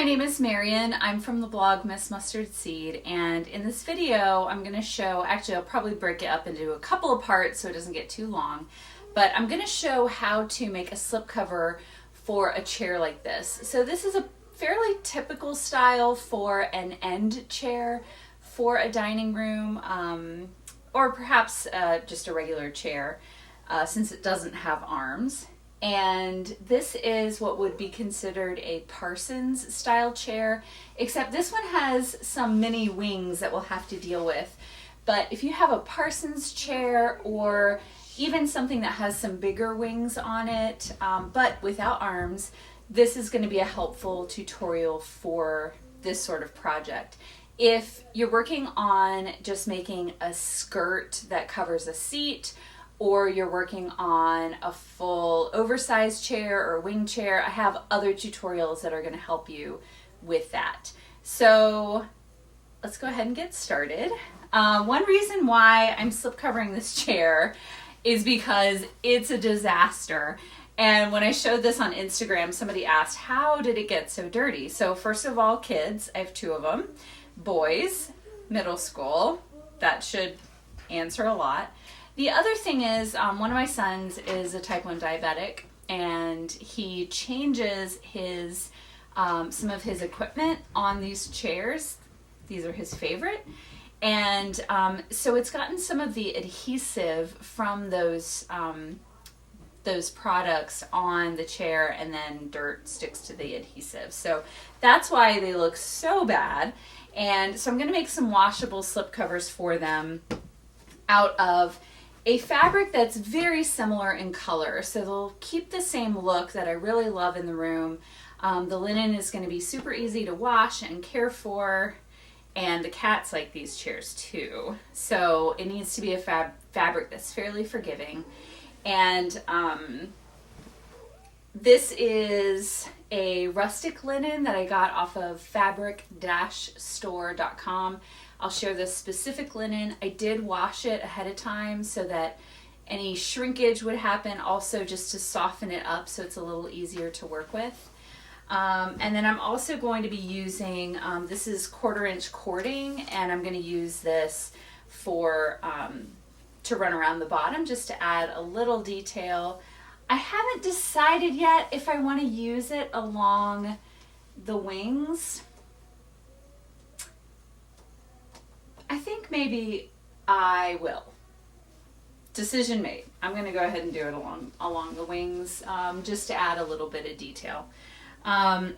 my name is Marian. I'm from the blog Miss Mustard Seed, and in this video I'm going to show, actually I'll probably break it up into a couple of parts so it doesn't get too long, but I'm going to show how to make a slipcover for a chair like this. So this is a fairly typical style for an end chair for a dining room, or perhaps just a regular chair, since it doesn't have arms. And this is what would be considered a Parsons-style chair, except this one has some mini wings that we'll have to deal with. But if you have a Parsons chair, or even something that has some bigger wings on it, but without arms, this is going to be a helpful tutorial for this sort of project. If you're working on just making a skirt that covers a seat, or you're working on a full oversized chair or wing chair, I have other tutorials that are going to help you with that. So let's go ahead and get started. One reason why I'm slip covering this chair is because it's a disaster. And when I showed this on Instagram, somebody asked, how did it get so dirty? So first of all, kids, I have two of them, boys, middle school. That should answer a lot. The other thing is, one of my sons is a type 1 diabetic, and he changes his some of his equipment on these chairs. These are his favorite. And so it's gotten some of the adhesive from those products on the chair, and then dirt sticks to the adhesive. So that's why they look so bad. And so I'm going to make some washable slip covers for them out of a fabric that's very similar in color. So they'll keep the same look that I really love in the room. The linen is going to be super easy to wash and care for, and the cats like these chairs too. So it needs to be a fabric that's fairly forgiving. And this is a rustic linen that I got off of fabric-store.com. I'll share this specific linen. I did wash it ahead of time so that any shrinkage would happen, also just to soften it up so it's a little easier to work with. And then I'm also going to be using, this is 1/4 inch cording, and I'm going to use this for to run around the bottom just to add a little detail. I haven't decided yet if I want to use it along the wings. I think maybe I will. Decision made. I'm going to go ahead and do it along the wings, just to add a little bit of detail.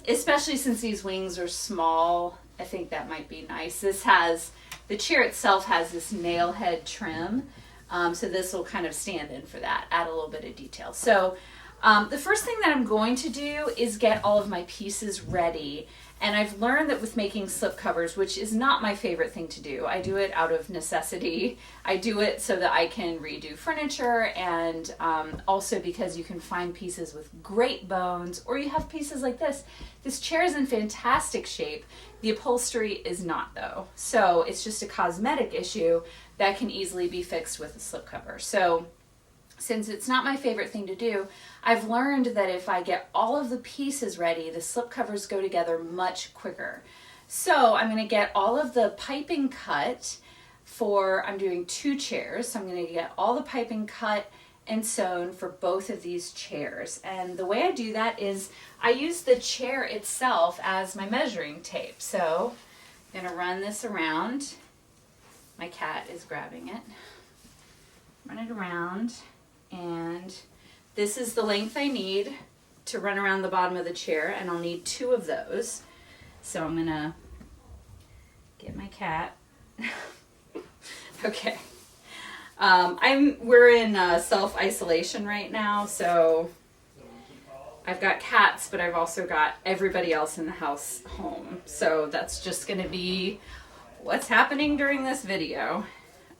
Especially since these wings are small, I think that might be nice. The chair itself has this nail head trim, so this will kind of stand in for that, add a little bit of detail. So the first thing that I'm going to do is get all of my pieces ready. And I've learned that with making slip covers, which is not my favorite thing to do, I do it out of necessity. I do it so that I can redo furniture, and also because you can find pieces with great bones, or you have pieces like this. This chair is in fantastic shape. The upholstery is not, though. So it's just a cosmetic issue that can easily be fixed with a slip cover. So since it's not my favorite thing to do, I've learned that if I get all of the pieces ready, the slip covers go together much quicker. So I'm going to get all of the piping cut for, I'm doing 2 chairs, so I'm going to get all the piping cut and sewn for both of these chairs. And the way I do that is I use the chair itself as my measuring tape. So I'm going to run this around. My cat is grabbing it. Run it around. And this is the length I need to run around the bottom of the chair, and I'll need 2 of those. So I'm gonna get my cat. Okay. We're in self-isolation right now, so I've got cats, but I've also got everybody else in the house home. So that's just gonna be what's happening during this video.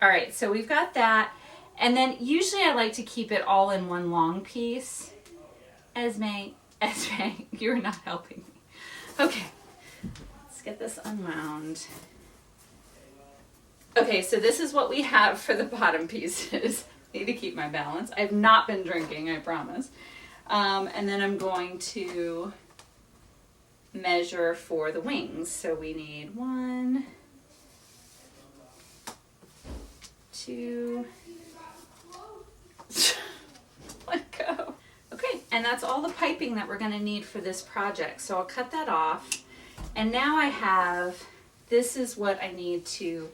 All right, so we've got that. And then usually I like to keep it all in one long piece. Esme, you're not helping me. Okay, let's get this unwound. Okay, so this is what we have for the bottom pieces. Need to keep my balance. I've not been drinking, I promise. And then I'm going to measure for the wings. So we need 1, 2, let go. Okay, and that's all the piping that we're going to need for this project. So I'll cut that off. And now I have, this is what I need to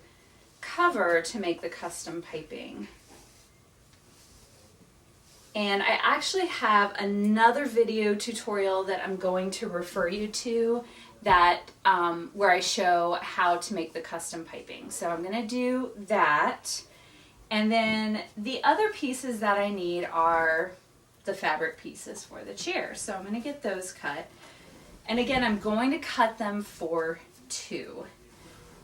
cover to make the custom piping. And I actually have another video tutorial that I'm going to refer you to that where I show how to make the custom piping. So I'm going to do that. And then the other pieces that I need are the fabric pieces for the chair. So I'm going to get those cut. And again, I'm going to cut them for 2.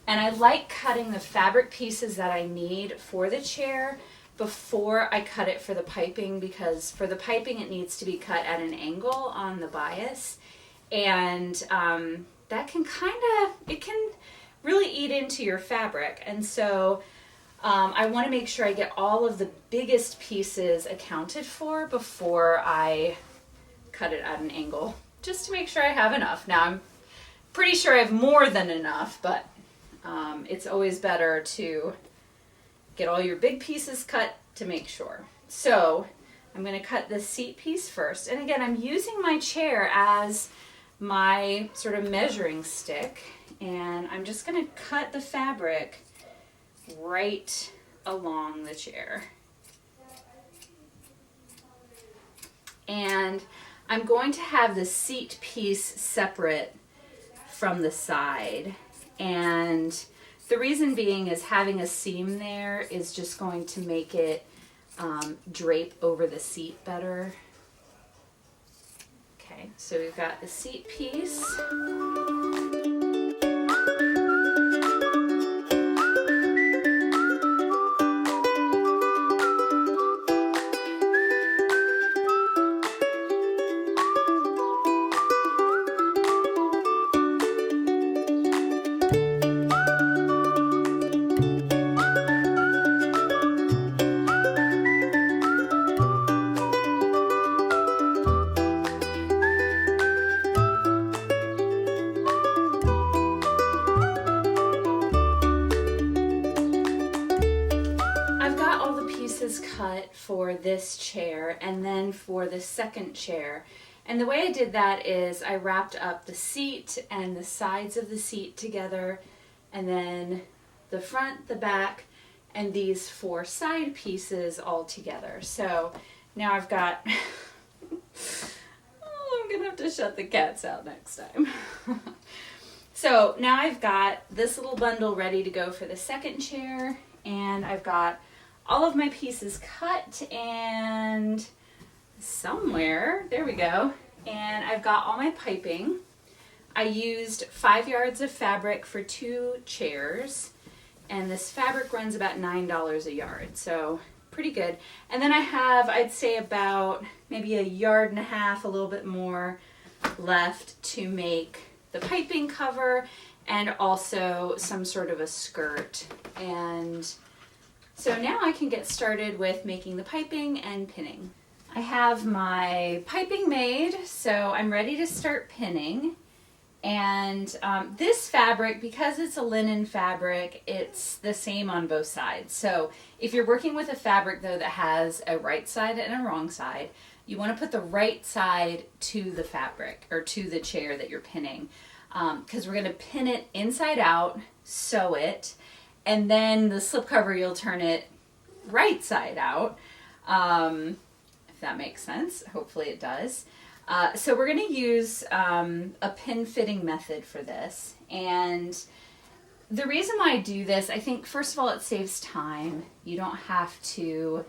And I like cutting the fabric pieces that I need for the chair before I cut it for the piping, because for the piping it needs to be cut at an angle on the bias, and that can it can really eat into your fabric. And so I want to make sure I get all of the biggest pieces accounted for before I cut it at an angle, just to make sure I have enough. Now I'm pretty sure I have more than enough, but it's always better to get all your big pieces cut to make sure. So I'm going to cut the seat piece first. And again, I'm using my chair as my sort of measuring stick. And I'm just going to cut the fabric right along the chair. And I'm going to have the seat piece separate from the side. And the reason being is having a seam there is just going to make it drape over the seat better. Okay, so we've got the seat piece. Cut for this chair and then for the second chair. And the way I did that is I wrapped up the seat and the sides of the seat together, and then the front, the back, and these 4 side pieces all together. So now I've got oh, I'm gonna have to shut the cats out next time. So now I've got this little bundle ready to go for the second chair, and I've got all of my pieces cut, and somewhere, there we go, and I've got all my piping. I used 5 yards of fabric for 2 chairs, and this fabric runs about $9 a yard, so pretty good. And then I have, I'd say, about maybe 1.5 yards, a little bit more left to make the piping cover and also some sort of a skirt. And so now I can get started with making the piping and pinning. I have my piping made, so I'm ready to start pinning. And this fabric, because it's a linen fabric, it's the same on both sides. So if you're working with a fabric though that has a right side and a wrong side, you want to put the right side to the fabric or to the chair that you're pinning, because we're going to pin it inside out, sew it, and then the slipcover, you'll turn it right side out, if that makes sense. Hopefully it does. So we're going to use a pin fitting method for this. And the reason why I do this, I think, first of all, it saves time. You don't have to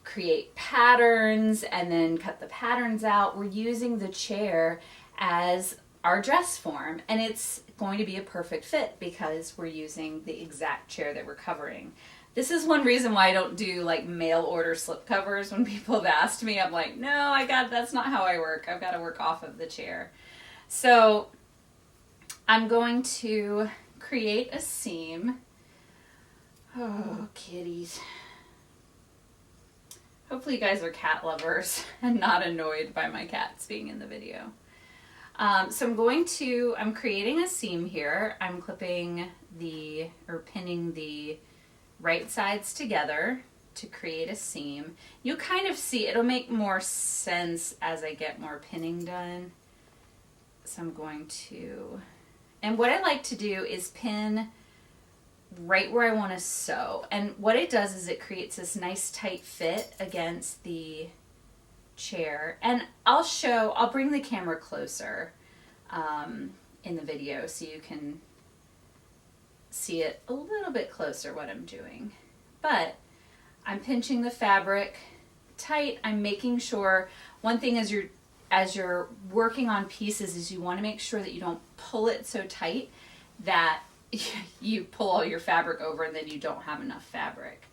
create patterns and then cut the patterns out. We're using the chair as our dress form, and it's going to be a perfect fit because we're using the exact chair that we're covering. This is one reason why I don't do like mail order slipcovers. When people have asked me, I'm like, no, that's not how I work. I've got to work off of the chair. So I'm going to create a seam. Oh, kitties. Hopefully you guys are cat lovers and not annoyed by my cats being in the video. So I'm creating a seam here. I'm pinning the right sides together to create a seam. You'll kind of see, it'll make more sense as I get more pinning done. So I'm going to, and what I like to do is pin right where I want to sew. And what it does is it creates this nice tight fit against the chair. And I'll bring the camera closer in the video so you can see it a little bit closer what I'm doing. But I'm pinching the fabric tight. I'm making sure, one thing as you're working on pieces is you want to make sure that you don't pull it so tight that you pull all your fabric over and then you don't have enough fabric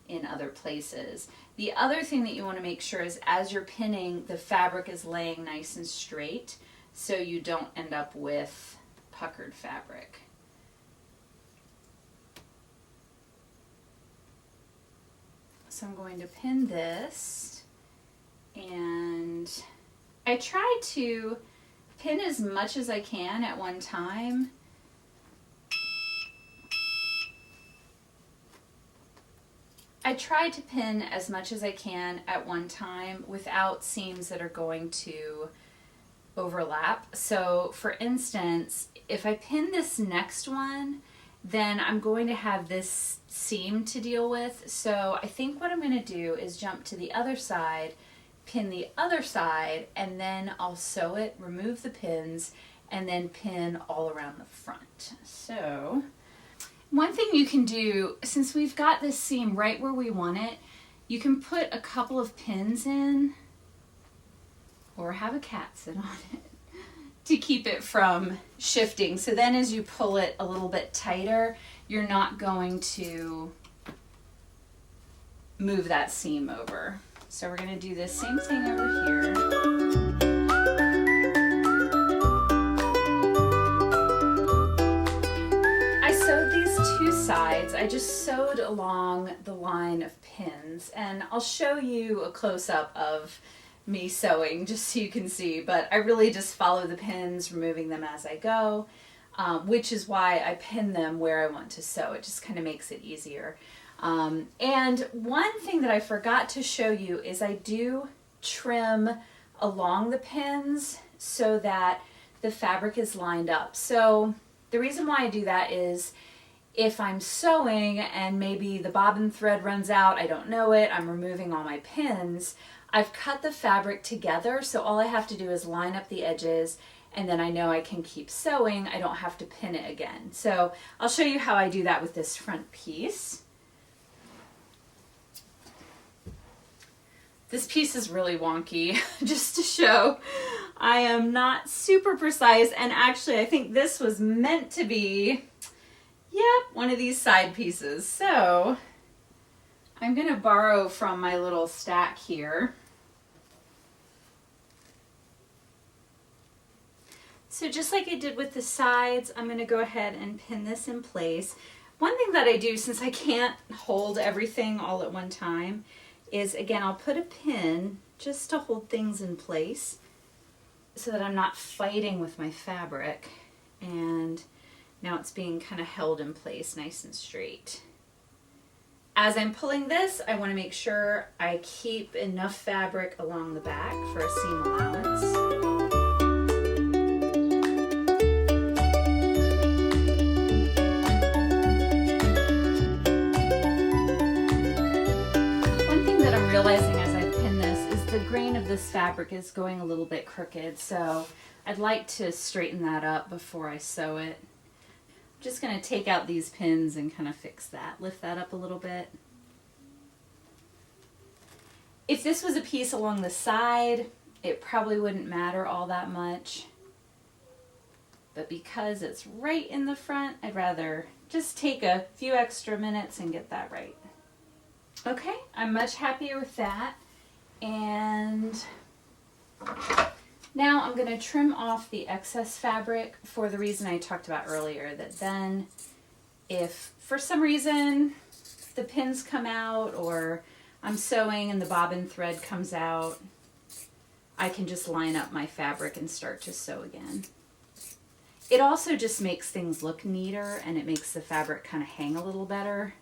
in other places. The other thing that you want to make sure is as you're pinning, the fabric is laying nice and straight so you don't end up with puckered fabric. So I'm going to pin this, and I try to pin as much as I can at one time. I try to pin as much as I can at one time without seams that are going to overlap. So for instance, if I pin this next one, then I'm going to have this seam to deal with. So I think what I'm going to do is jump to the other side, pin the other side, and then I'll sew it, remove the pins, and then pin all around the front. So one thing you can do, since we've got this seam right where we want it, you can put a couple of pins in or have a cat sit on it to keep it from shifting. So then as you pull it a little bit tighter, you're not going to move that seam over. So we're going to do this same thing over here. I sewed these two sides. I just sewed along the line of pins, and I'll show you a close-up of me sewing just so you can see, but I really just follow the pins, removing them as I go, which is why I pin them where I want to sew. It just kind of makes it easier. And one thing that I forgot to show you is I do trim along the pins so that the fabric is lined up. So the reason why I do that is if I'm sewing and maybe the bobbin thread runs out, I don't know it, I'm removing all my pins, I've cut the fabric together, so all I have to do is line up the edges, and then I know I can keep sewing. I don't have to pin it again. So I'll show you how I do that with this front piece. This piece is really wonky, just to show I am not super precise, and actually I think this was meant to be, one of these side pieces. So I'm going to borrow from my little stack here. So just like I did with the sides, I'm going to go ahead and pin this in place. One thing that I do, since I can't hold everything all at one time, is again, I'll put a pin just to hold things in place so that I'm not fighting with my fabric. And now it's being kind of held in place nice and straight. As I'm pulling this, I want to make sure I keep enough fabric along the back for a seam allowance. Realizing as I pin this is the grain of this fabric is going a little bit crooked, so I'd like to straighten that up before I sew it. I'm just going to take out these pins and kind of fix that, lift that up a little bit. If this was a piece along the side, it probably wouldn't matter all that much, but because it's right in the front, I'd rather just take a few extra minutes and get that right. Okay, I'm much happier with that, and now I'm going to trim off the excess fabric for the reason I talked about earlier, that then if for some reason the pins come out or I'm sewing and the bobbin thread comes out, I can just line up my fabric and start to sew again. It also just makes things look neater, and it makes the fabric kind of hang a little better.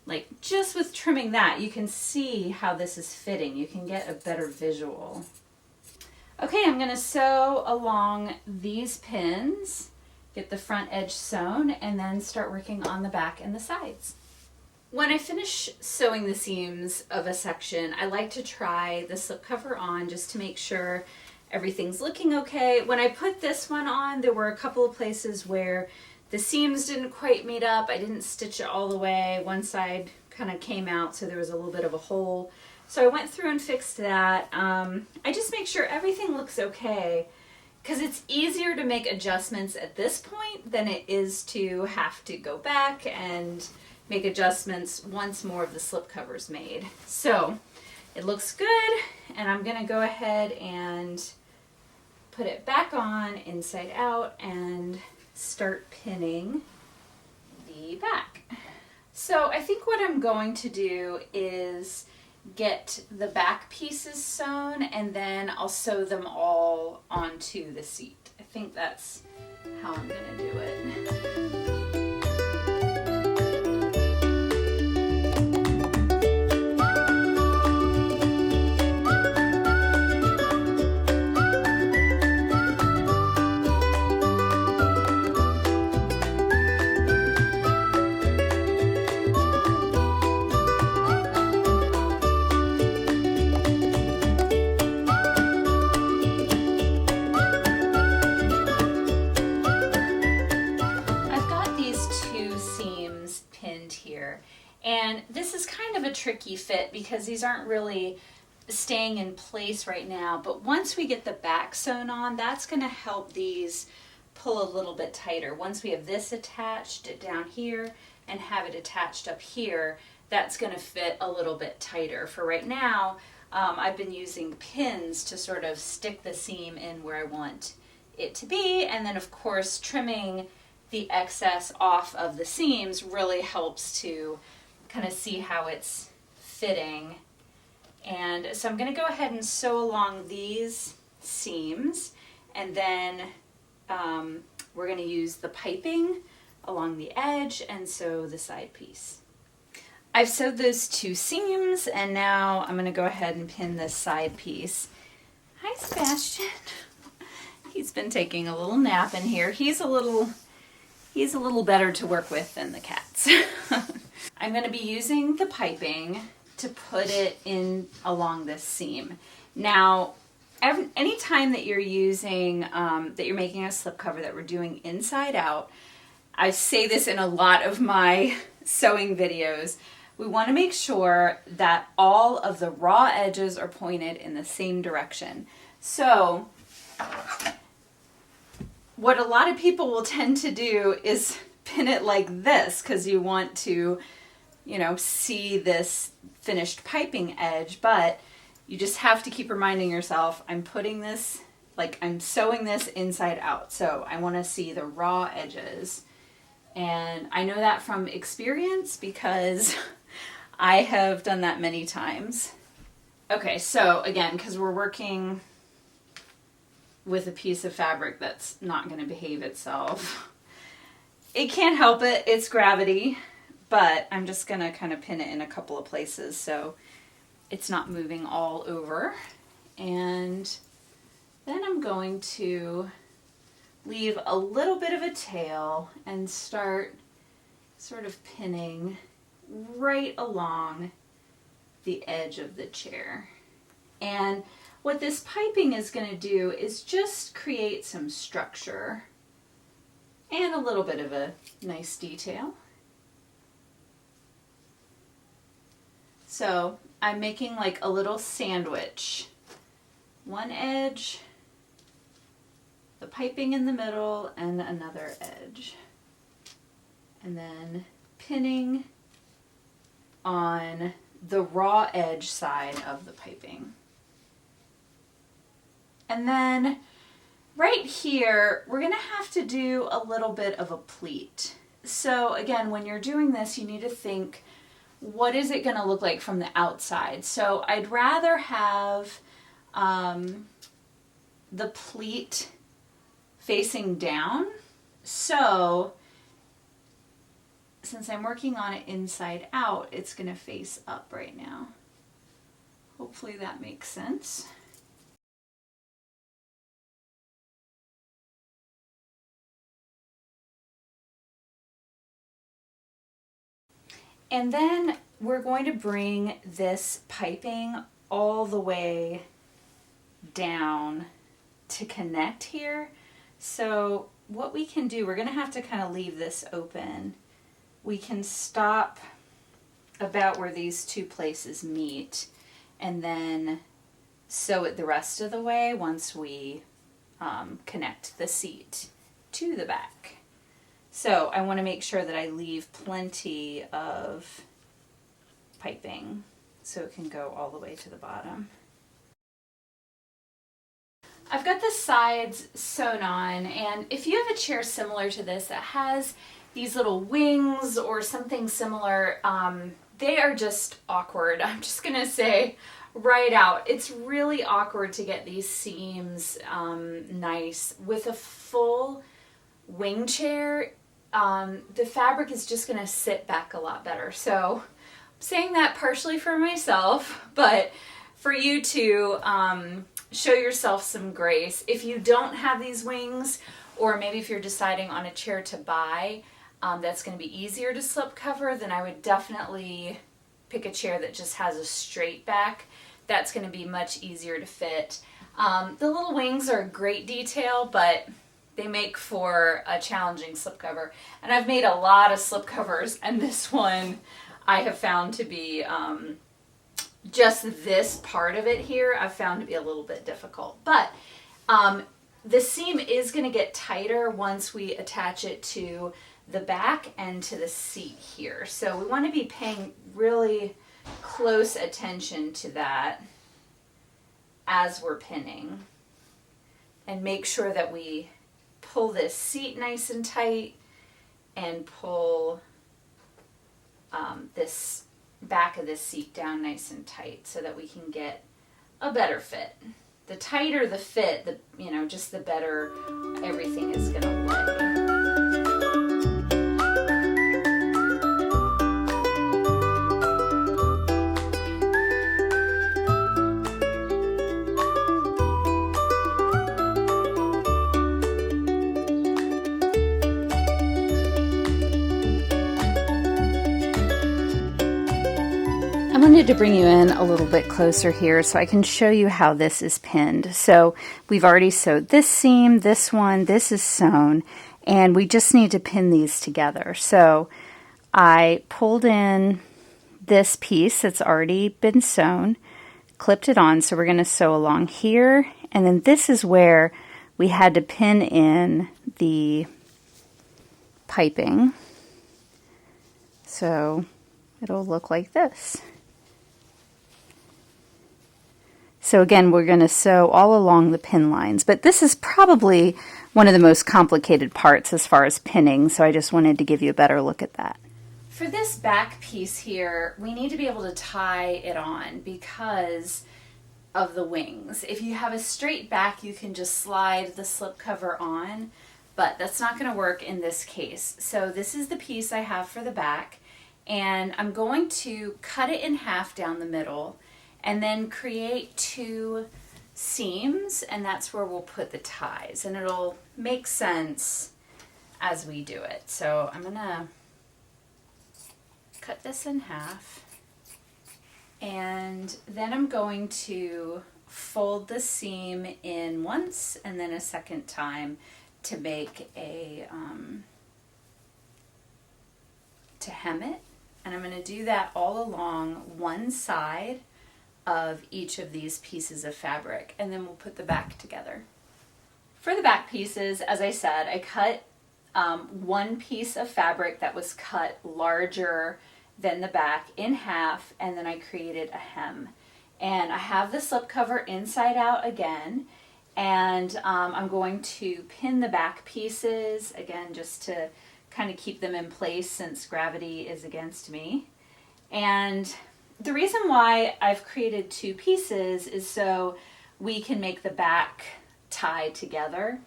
Like just with trimming that, you can see how this is fitting. You can get a better visual. Okay, I'm going to sew along these pins, get the front edge sewn, and then start working on the back and the sides. When I finish sewing the seams of a section, I like to try the slipcover on just to make sure everything's looking okay. When I put this one on, there were a couple of places where the seams didn't quite meet up. I didn't stitch it all the way. One side kind of came out, so there was a little bit of a hole. So I went through and fixed that. I just make sure everything looks okay, because it's easier to make adjustments at this point than it is to have to go back and make adjustments once more of the slipcover's made. So it looks good, and I'm gonna go ahead and put it back on inside out and start pinning the back. So I think what I'm going to do is get the back pieces sewn, and then I'll sew them all onto the seat. I think that's how I'm gonna do it. And this is kind of a tricky fit because these aren't really staying in place right now, but once we get the back sewn on, that's going to help these pull a little bit tighter. Once we have this attached down here and have it attached up here, that's going to fit a little bit tighter. For right now, I've been using pins to sort of stick the seam in where I want it to be, and then of course trimming the excess off of the seams really helps to kind of see how it's fitting. And so I'm going to go ahead and sew along these seams, and then we're going to use the piping along the edge and sew the side piece. I've sewed those two seams, and now I'm going to go ahead and pin this side piece. Hi, Sebastian. He's been taking a little nap in here. He's a little better to work with than the cats. I'm going to be using the piping to put it in along this seam. Now, anytime that you're using, that you're making a slipcover that we're doing inside out, I say this in a lot of my sewing videos, we want to make sure that all of the raw edges are pointed in the same direction. So, what a lot of people will tend to do is pin it like this because you want to, see this finished piping edge, but you just have to keep reminding yourself, I'm putting this, I'm sewing this inside out. So I want to see the raw edges. And I know that from experience because I have done that many times. Okay, so again, because we're working with a piece of fabric that's not going to behave itself, it can't help it, it's gravity, but I'm just going to kind of pin it in a couple of places so it's not moving all over. And then I'm going to leave a little bit of a tail and start sort of pinning right along the edge of the chair. And what this piping is going to do is just create some structure and a little bit of a nice detail. So I'm making like a little sandwich. One edge, the piping in the middle, and another edge. And then pinning on the raw edge side of the piping. And then right here, we're going to have to do a little bit of a pleat. So again, when you're doing this, you need to think, what is it going to look like from the outside? So I'd rather have the pleat facing down. So since I'm working on it inside out, it's going to face up right now. Hopefully that makes sense. And then we're going to bring this piping all the way down to connect here. So what we can do, we're going to have to kind of leave this open. We can stop about where these two places meet and then sew it the rest of the way once we connect the seat to the back. So I want to make sure that I leave plenty of piping so it can go all the way to the bottom. I've got the sides sewn on, and if you have a chair similar to this that has these little wings or something similar, they are just awkward. I'm just gonna say right out, it's really awkward to get these seams nice. With a full wing chair, the fabric is just gonna sit back a lot better. So I'm saying that partially for myself, but for you to show yourself some grace. If you don't have these wings, or maybe if you're deciding on a chair to buy that's going to be easier to slip cover, then I would definitely pick a chair that just has a straight back. That's going to be much easier to fit. The little wings are a great detail, but they make for a challenging slipcover. And I've made a lot of slipcovers, and this one I have found to be just this part of it here I've found to be a little bit difficult. But the seam is going to get tighter once we attach it to the back and to the seat here. So we want to be paying really close attention to that as we're pinning. And make sure that we pull this seat nice and tight and pull this back of this seat down nice and tight so that we can get a better fit. The tighter the fit, just the better everything is going to lay. I wanted to bring you in a little bit closer here so I can show you how this is pinned. So we've already sewed this seam, this one, this is sewn, and we just need to pin these together. So I pulled in this piece that's already been sewn, clipped it on, so we're going to sew along here, and then this is where we had to pin in the piping. So it'll look like this. So again, we're going to sew all along the pin lines, but this is probably one of the most complicated parts as far as pinning, so I just wanted to give you a better look at that. For this back piece here, we need to be able to tie it on because of the wings. If you have a straight back, you can just slide the slipcover on, but that's not going to work in this case. So this is the piece I have for the back, and I'm going to cut it in half down the middle and then create two seams, and that's where we'll put the ties, and it'll make sense as we do it. So I'm gonna cut this in half, and then I'm going to fold the seam in once and then a second time to make a to hem it, and I'm going to do that all along one side of each of these pieces of fabric, and then we'll put the back together. For the back pieces, as I said, I cut one piece of fabric that was cut larger than the back in half, and then I created a hem. And I have the slipcover inside out again, and I'm going to pin the back pieces again just to kind of keep them in place since gravity is against me. And the reason why I've created two pieces is so we can make the back tie together.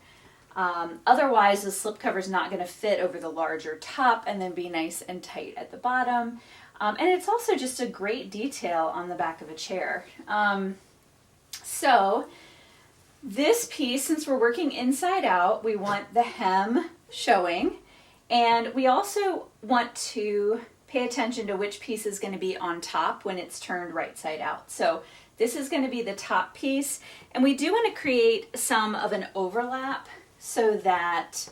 Otherwise, the slipcover is not going to fit over the larger top and then be nice and tight at the bottom. And it's also just a great detail on the back of a chair. So this piece, since we're working inside out, we want the hem showing, and we also want to pay attention to which piece is going to be on top when it's turned right side out. So this is going to be the top piece, and we do want to create some of an overlap so that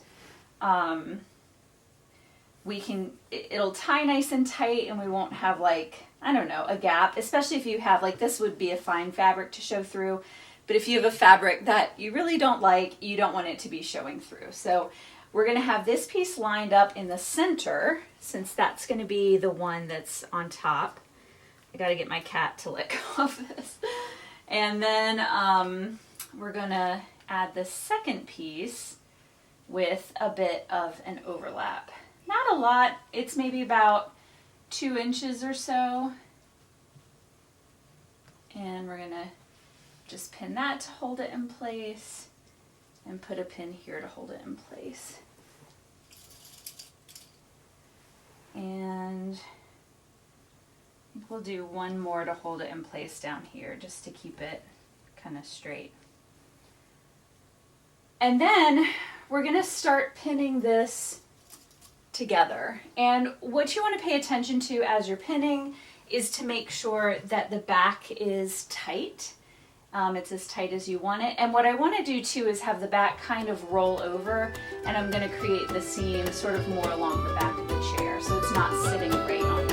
it'll tie nice and tight, and we won't have, like, I don't know, a gap, especially if you have, like, this would be a fine fabric to show through, but if you have a fabric that you really don't like, you don't want it to be showing through. So we're going to have this piece lined up in the center, since that's going to be the one that's on top. I got to get my cat to let go of this. And then we're going to add the second piece with a bit of an overlap. Not a lot, it's maybe about 2 inches or so. And we're going to just pin that to hold it in place, and put a pin here to hold it in place. And we'll do one more to hold it in place down here, just to keep it kind of straight. And then we're going to start pinning this together. And what you want to pay attention to as you're pinning is to make sure that the back is tight. It's as tight as you want it. And what I want to do too is have the back kind of roll over, and I'm going to create the seam sort of more along the back of the chair, so it's not sitting right on